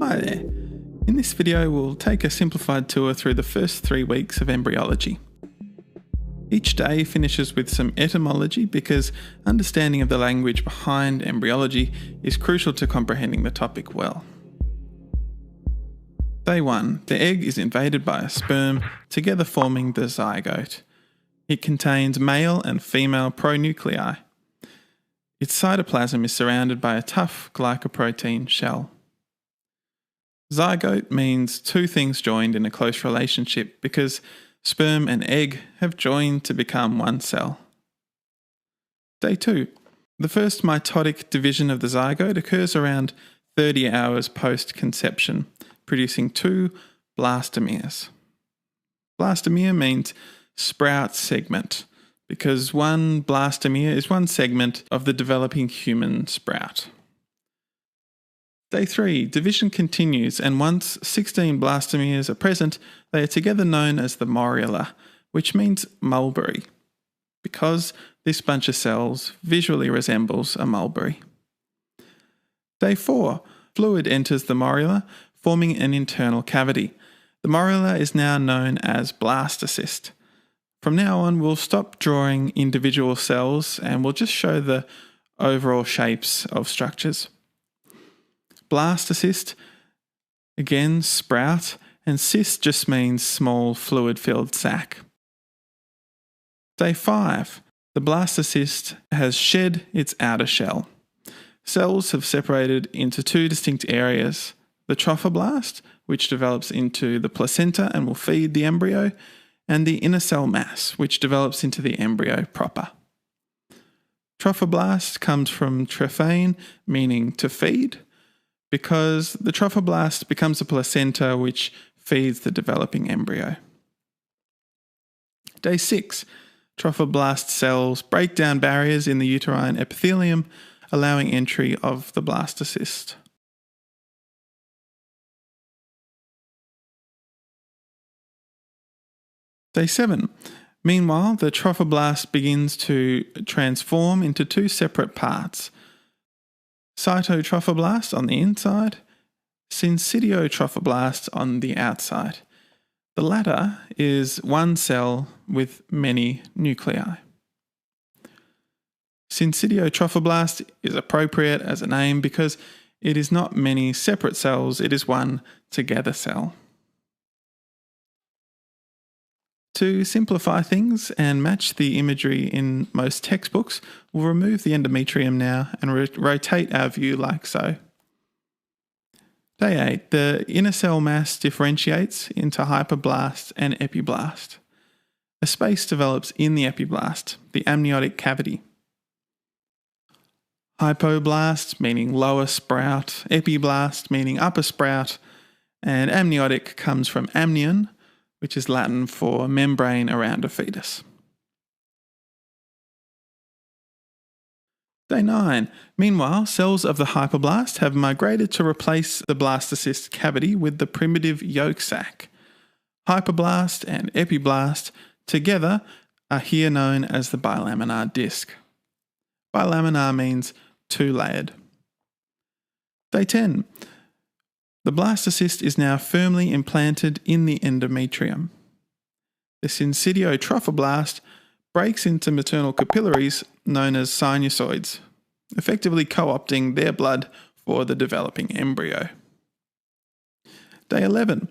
Hi there. In this video we'll take a simplified tour through the first 3 weeks of embryology. Each day finishes with some etymology because understanding of the language behind embryology is crucial to comprehending the topic well. Day 1. The egg is invaded by a sperm, together forming the zygote. It contains male and female pronuclei. Its cytoplasm is surrounded by a tough glycoprotein shell. Zygote means two things joined in a close relationship because sperm and egg have joined to become one cell. Day 2. The first mitotic division of the zygote occurs around 30 hours post-conception, producing 2 blastomeres. Blastomere means sprout segment because one blastomere is one segment of the developing human sprout. Day 3. Division continues, and once 16 blastomeres are present, they are together known as the morula, which means mulberry, because this bunch of cells visually resembles a mulberry. Day 4. Fluid enters the morula, forming an internal cavity. The morula is now known as blastocyst. From now on, we'll stop drawing individual cells and we'll just show the overall shapes of structures. Blastocyst, again sprout, and cyst just means small fluid-filled sac. Day 5. The blastocyst has shed its outer shell. Cells have separated into 2 distinct areas: the trophoblast, which develops into the placenta and will feed the embryo, and the inner cell mass, which develops into the embryo proper. Trophoblast comes from trophein, meaning to feed, because the trophoblast becomes a placenta which feeds the developing embryo. Day 6. Trophoblast cells break down barriers in the uterine epithelium, allowing entry of the blastocyst. Day 7. Meanwhile, the trophoblast begins to transform into 2 separate parts: cytotrophoblast on the inside, syncytiotrophoblast on the outside. The latter is one cell with many nuclei. Syncytiotrophoblast is appropriate as a name because it is not many separate cells, it is one together cell. To simplify things and match the imagery in most textbooks, we'll remove the endometrium now and rotate our view like so. Day 8. The inner cell mass differentiates into hypoblast and epiblast. A space develops in the epiblast, the amniotic cavity. Hypoblast meaning lower sprout, epiblast meaning upper sprout, and amniotic comes from amnion, which is Latin for membrane around a fetus. Day 9. Meanwhile, cells of the hypoblast have migrated to replace the blastocyst cavity with the primitive yolk sac. Hypoblast and epiblast together are here known as the bilaminar disc. Bilaminar means 2-layered. Day 10. The blastocyst is now firmly implanted in the endometrium. The syncytiotrophoblast breaks into maternal capillaries known as sinusoids, effectively co-opting their blood for the developing embryo. Day 11.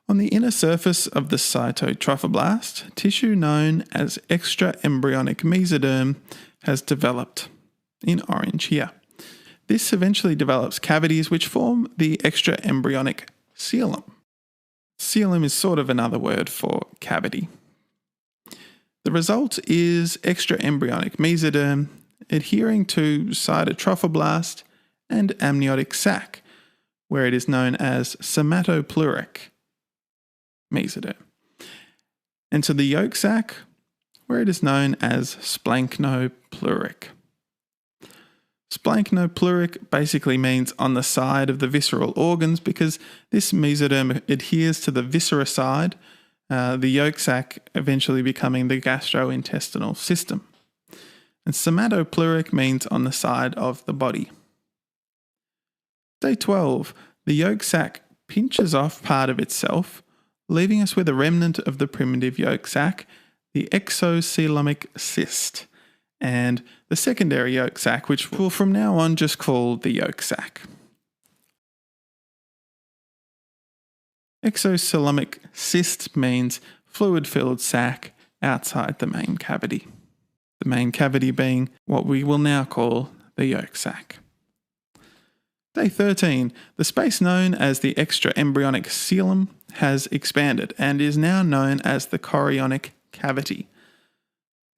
On the inner surface of the cytotrophoblast, tissue known as extraembryonic mesoderm has developed, in orange here. This eventually develops cavities which form the extraembryonic coelom. Coelom is sort of another word for cavity. The result is extraembryonic mesoderm adhering to cytotrophoblast and amniotic sac, where it is known as somatopleuric mesoderm, and to the yolk sac, where it is known as splanchnopluric. Splanchnopluric basically means on the side of the visceral organs because this mesoderm adheres to the viscera side, the yolk sac eventually becoming the gastrointestinal system. And somatopleuric means on the side of the body. Day 12. The yolk sac pinches off part of itself, leaving us with a remnant of the primitive yolk sac, the exocoelomic cyst, and the secondary yolk sac, which we'll from now on just call the yolk sac. Exocoelomic cyst means fluid-filled sac outside the main cavity. The main cavity being what we will now call the yolk sac. Day 13. The space known as the extraembryonic coelom has expanded and is now known as the chorionic cavity.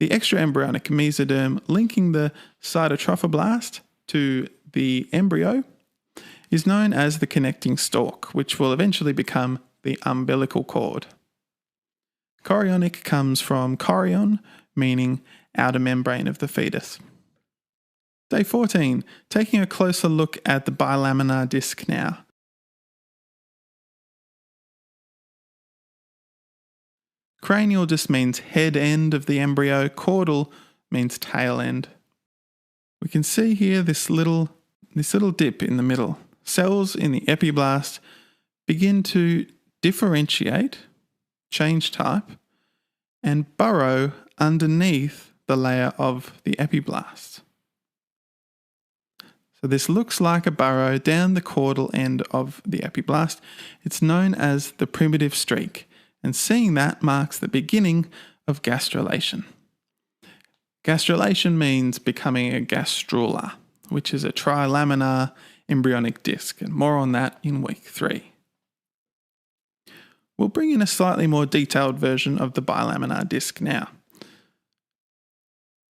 The extraembryonic mesoderm linking the cytotrophoblast to the embryo is known as the connecting stalk, which will eventually become the umbilical cord. Chorionic comes from chorion, meaning outer membrane of the fetus. Day 14, taking a closer look at the bilaminar disc now. Cranial just means head end of the embryo, caudal means tail end. We can see here this little dip in the middle. Cells in the epiblast begin to differentiate, change type, and burrow underneath the layer of the epiblast. So this looks like a burrow down the caudal end of the epiblast. It's known as the primitive streak, and seeing that marks the beginning of gastrulation. Gastrulation means becoming a gastrula, which is a trilaminar embryonic disc, and more on that in week 3. We'll bring in a slightly more detailed version of the bilaminar disc now.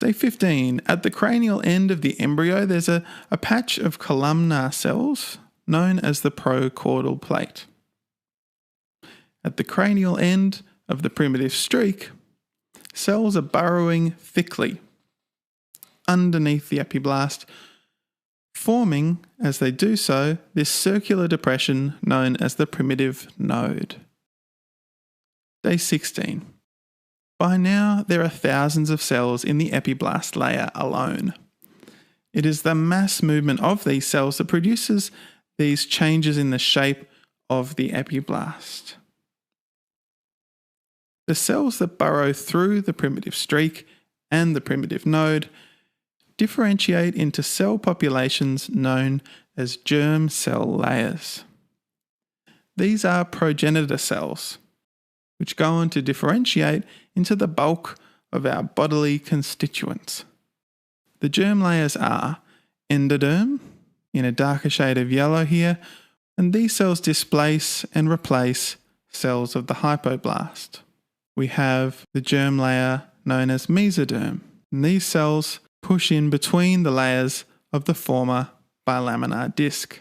Day 15. At the cranial end of the embryo, there's a patch of columnar cells known as the procaudal plate. At the cranial end of the primitive streak, cells are burrowing thickly underneath the epiblast, forming, as they do so, this circular depression known as the primitive node. Day 16. By now, there are thousands of cells in the epiblast layer alone. It is the mass movement of these cells that produces these changes in the shape of the epiblast. The cells that burrow through the primitive streak and the primitive node differentiate into cell populations known as germ cell layers. These are progenitor cells, which go on to differentiate into the bulk of our bodily constituents. The germ layers are endoderm, in a darker shade of yellow here, and these cells displace and replace cells of the hypoblast. We have the germ layer known as mesoderm, and these cells push in between the layers of the former bilaminar disc.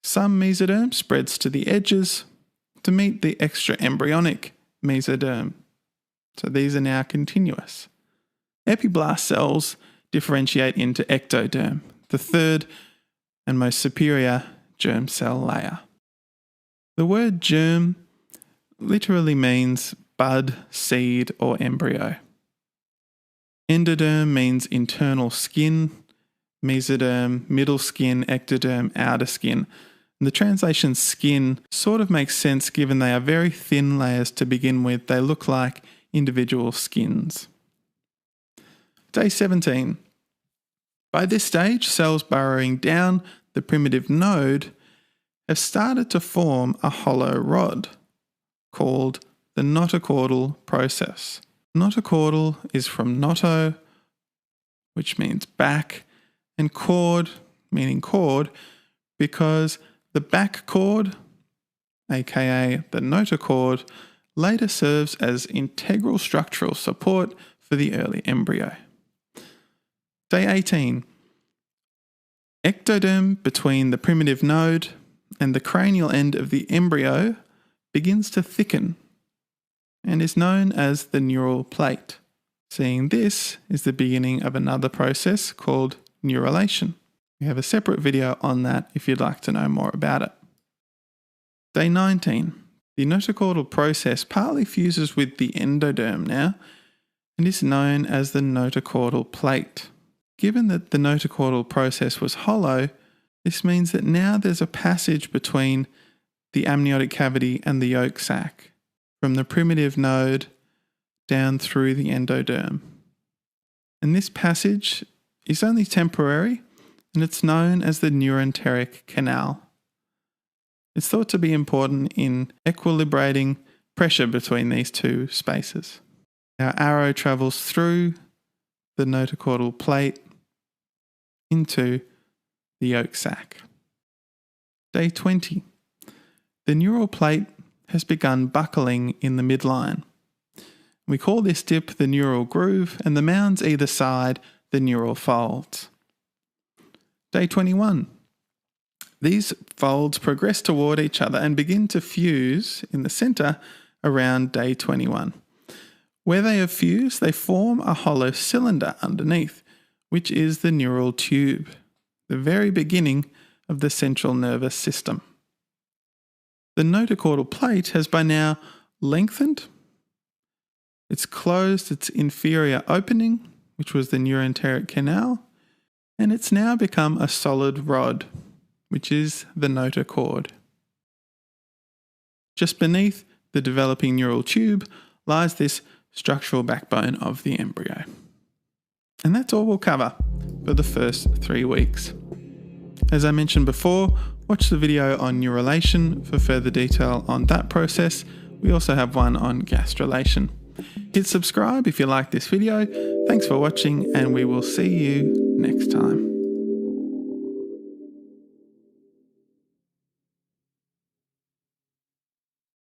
Some mesoderm spreads to the edges to meet the extraembryonic mesoderm. So these are now continuous. Epiblast cells differentiate into ectoderm, the third and most superior germ cell layer. The word germ literally means bud, seed, or embryo. Endoderm means internal skin, mesoderm, middle skin, ectoderm, outer skin. And the translation skin sort of makes sense given they are very thin layers to begin with. They look like individual skins. Day 17. By this stage, cells burrowing down the primitive node have started to form a hollow rod called the notochordal process. Notochordal is from noto, which means back, and cord, meaning cord, because the back cord, aka the notochord, later serves as integral structural support for the early embryo. Day 18. Ectoderm between the primitive node and the cranial end of the embryo begins to thicken and is known as the neural plate. Seeing this is the beginning of another process called neurulation. We have a separate video on that if you'd like to know more about it. Day 19. The notochordal process partly fuses with the endoderm now and is known as the notochordal plate. Given that the notochordal process was hollow, This means that now there's a passage between the amniotic cavity and the yolk sac, from the primitive node down through the endoderm. And this passage is only temporary, and it's known as the neuroenteric canal. It's thought to be important in equilibrating pressure between these two spaces. Our arrow travels through the notochordal plate into the yolk sac. Day 20. The neural plate has begun buckling in the midline. We call this dip the neural groove, and the mounds either side the neural folds. Day 21. These folds progress toward each other and begin to fuse in the centre around day 21. Where they have fused, they form a hollow cylinder underneath, which is the neural tube, the very beginning of the central nervous system. The notochordal plate has by now lengthened. It's closed its inferior opening, which was the neuroenteric canal, and it's now become a solid rod, which is the notochord. Just beneath the developing neural tube lies this structural backbone of the embryo. And that's all we'll cover for the first 3 weeks. As I mentioned before, watch the video on neurulation for further detail on that process. We also have one on gastrulation. Hit subscribe if you like this video. Thanks for watching, and we will see you next time.